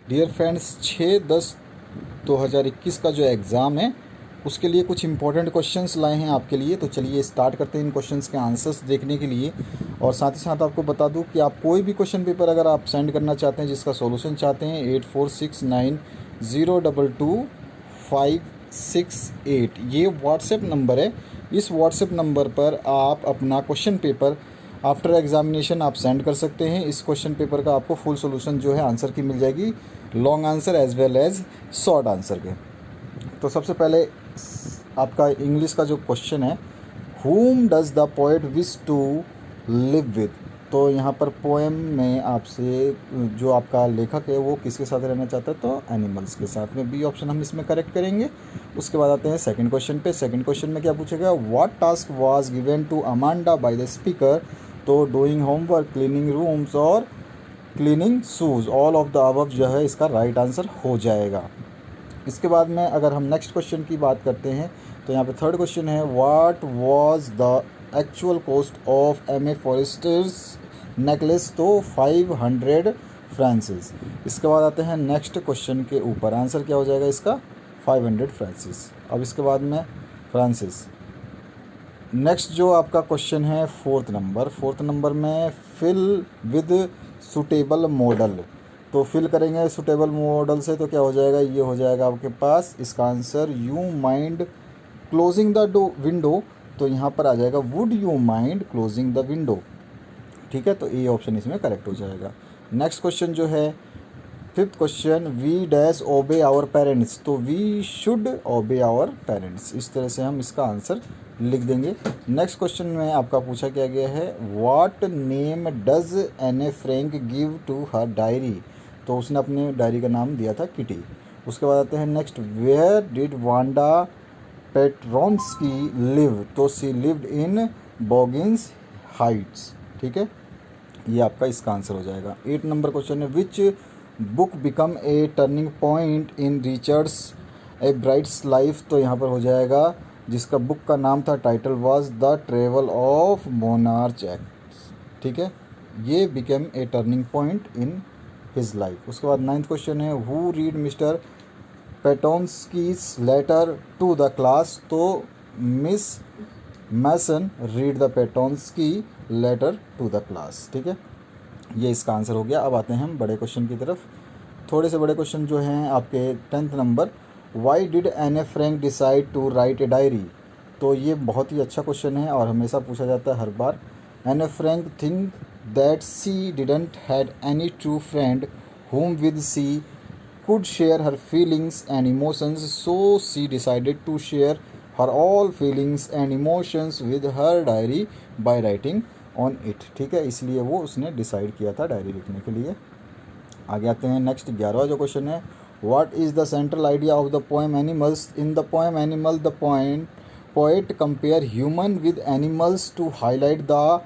Dear friends, 6/10/2021 का जो exam है उसके लिए कुछ इंपॉर्टेंट क्वेश्चंस लाए हैं आपके लिए। तो चलिए स्टार्ट करते हैं इन क्वेश्चंस के आंसर्स देखने के लिए। और साथ ही साथ आपको बता दूं कि आप कोई भी क्वेश्चन पेपर अगर आप सेंड करना चाहते हैं जिसका सॉल्यूशन चाहते हैं, 8469022568 ये व्हाट्सएप नंबर है। इस व्हाट्सएप नंबर पर आप अपना क्वेश्चन पेपर आफ्टर एग्जामिनेशन आप सेंड कर सकते हैं। इस क्वेश्चन पेपर का आपको फुल सॉल्यूशन जो है आंसर की मिल जाएगी, long answer as well as short answer के। तो सबसे पहले आपका इंग्लिश का जो क्वेश्चन है, whom does the poet wish to live with. तो यहाँ पर पोएम में आपसे जो आपका लेखक है वो किसके साथ रहना चाहता है, तो एनिमल्स के साथ में। बी ऑप्शन हम इसमें करेक्ट करेंगे। उसके बाद आते हैं सेकंड क्वेश्चन पे। सेकंड क्वेश्चन में क्या पूछेगा, what task was given to Amanda by the speaker. तो डूइंग होमवर्क, क्लीनिंग रूम्स और cleaning shoes, all of the above जो है इसका राइट आंसर हो जाएगा। इसके बाद में अगर हम नेक्स्ट क्वेश्चन की बात करते हैं तो यहाँ पे थर्ड क्वेश्चन है, what was the actual cost of M A foresters necklace. तो 500 फ्रांसिस। इसके बाद आते हैं नेक्स्ट क्वेश्चन के ऊपर, आंसर क्या हो जाएगा इसका, 500 फ्रांसिस। अब इसके बाद में फ्रांसिस। नेक्स्ट जो आपका क्वेश्चन है फोर्थ नंबर में, फिल विद सुटेबल मॉडल। तो फिल करेंगे सुटेबल मॉडल से तो क्या हो जाएगा, ये हो जाएगा आपके पास इसका answer, you mind closing the window. तो यहाँ पर आ जाएगा, would you mind closing the window. ठीक है, तो ये ऑप्शन इसमें करेक्ट हो जाएगा। नेक्स्ट क्वेश्चन जो है fifth question, we dash obey our parents. तो we should obey our parents, इस तरह से हम इसका आंसर लिख देंगे। नेक्स्ट क्वेश्चन में आपका पूछा क्या गया है, what name does Anne Frank give to her diary. तो उसने अपने डायरी का नाम दिया था किटी। उसके बाद आते हैं next, where did Wanda Petronski live. तो सी लिव्ड इन बॉगिंस हाइट्स। ठीक है, ये आपका इसका आंसर हो जाएगा। 8 नंबर क्वेश्चन है, which book become a turning point in Richards A brides life. तो यहाँ पर हो जाएगा जिसका बुक का नाम था, title was the travel of monarch acts. ठीक है, ये became a turning point in his life. उसके बाद 9th क्वेश्चन है, who read mister Petronski's letter to the class. तो Miss Mason read the Petronski letter to the class. ठीक है, ये इसका आंसर हो गया। अब आते हैं हम बड़े क्वेश्चन की तरफ। थोड़े से बड़े क्वेश्चन जो हैं आपके 10th number, why did N A Frank decide to write a diary. तो ये बहुत ही अच्छा क्वेश्चन है और हमेशा पूछा जाता है हर बार। Anne A Frank think that she didn't had any true friend whom with she could share her feelings and emotions, so she decided to share her all feelings and emotions with her diary by writing on it। ठीक है, इसलिए वो उसने decide किया था diary लिखने के लिए। आगे आते हैं नेक्स्ट 11वां जो क्वेश्चन है, what is the central idea of the poem animals. In the poem animal the poet compare human with animals to highlight the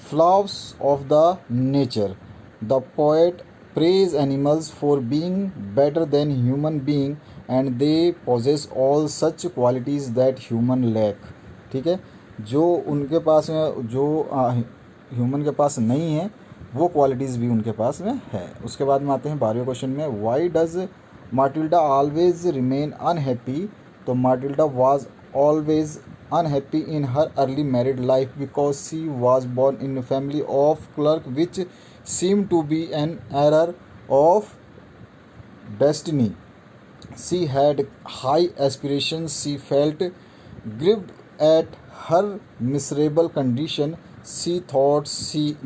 flaws of the nature. The poet praise animals for being better than human being and they possess all such qualities that human lack। ठीक है, जो उनके पास में जो human के पास नहीं है वो क्वालिटीज़ भी उनके पास में है। उसके बाद में आते हैं 12वें क्वेश्चन में, why does Matilda always remain unhappy. तो माटिल्डा was always unhappy in her early married life because she was born in a family of clerk which seemed to be an error of destiny. She had high aspirations. She felt grieved at her miserable condition. She thought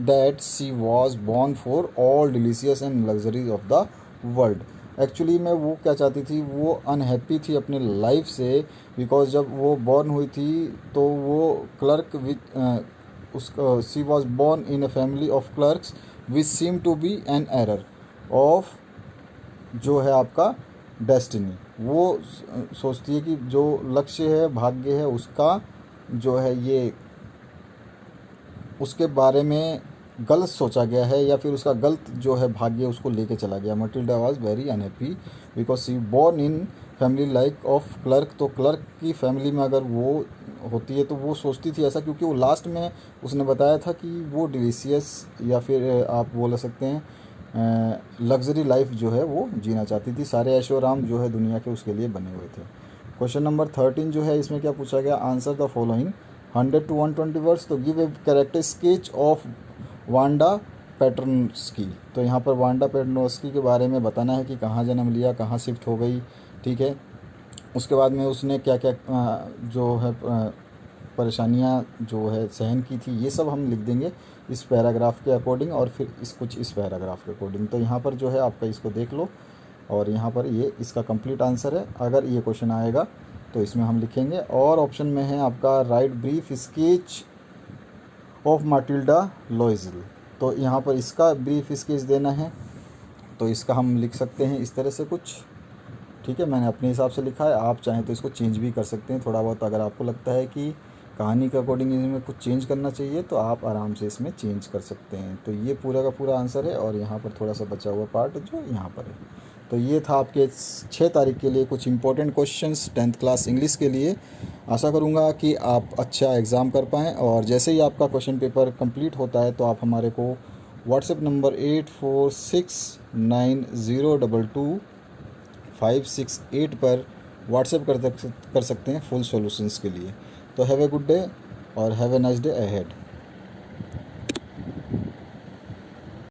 that she was born for all delicious and luxuries of the world। Actually में वो क्या चाहती थी, वो unhappy थी अपने life से, because जब वो बॉर्न हुई थी तो वो क्लर्क उसका she was born in a family of clerks which seem to be an error of जो है आपका डेस्टिनी। वो सोचती है कि जो लक्ष्य है, भाग्य है, उसका जो है ये उसके बारे में गलत सोचा गया है या फिर उसका गलत जो है भाग्य उसको लेके चला गया। Matilda was very unhappy because she born in family like of clerk. तो क्लर्क की फैमिली में अगर वो होती है तो वो सोचती थी ऐसा, क्योंकि वो लास्ट में उसने बताया था कि वो डिलीशियस या फिर आप बोल सकते हैं लग्जरी लाइफ जो है वो जीना चाहती थी। सारे ऐशो आराम जो है दुनिया के उसके लिए बने हुए थे। क्वेश्चन नंबर 13 जो है इसमें क्या पूछा गया, answer the following 100 to 120 words. तो give a character sketch of Wanda Petronski. तो यहाँ पर वांडा पेट्रोनस्की के बारे में बताना है कि कहाँ जन्म लिया, कहाँ शिफ्ट हो गई, ठीक है। उसके बाद में उसने क्या क्या जो है परेशानियाँ जो है सहन की थी, ये सब हम लिख देंगे इस पैराग्राफ के अकॉर्डिंग और फिर इस पैराग्राफ के अकॉर्डिंग। तो यहाँ पर जो है आपका इसको देख लो और यहाँ पर ये इसका कंप्लीट आंसर है। अगर ये क्वेश्चन आएगा तो इसमें हम लिखेंगे। और ऑप्शन में है आपका write brief sketch of Matilda Loisel. तो यहाँ पर इसका ब्रीफ स्केच देना है, तो इसका हम लिख सकते हैं इस तरह से कुछ, ठीक है। मैंने अपने हिसाब से लिखा है, आप चाहें तो इसको चेंज भी कर सकते हैं थोड़ा बहुत। अगर आपको लगता है कि कहानी के अकॉर्डिंग इसमें कुछ चेंज करना चाहिए तो आप आराम से इसमें चेंज कर सकते हैं। तो ये पूरा का पूरा आंसर है और यहाँ पर थोड़ा सा बचा हुआ पार्ट जो यहाँ पर है। तो ये था आपके 6 तारीख के लिए कुछ important questions 10th class English के लिए। आशा करूँगा कि आप अच्छा एग्ज़ाम कर पाएँ और जैसे ही आपका क्वेश्चन पेपर कंप्लीट होता है तो आप हमारे को व्हाट्सएप नंबर 8469022568 पर व्हाट्सएप कर सकते हैं फुल सॉल्यूशंस के लिए। तो हैव ए गुड डे और have a nice day ahead.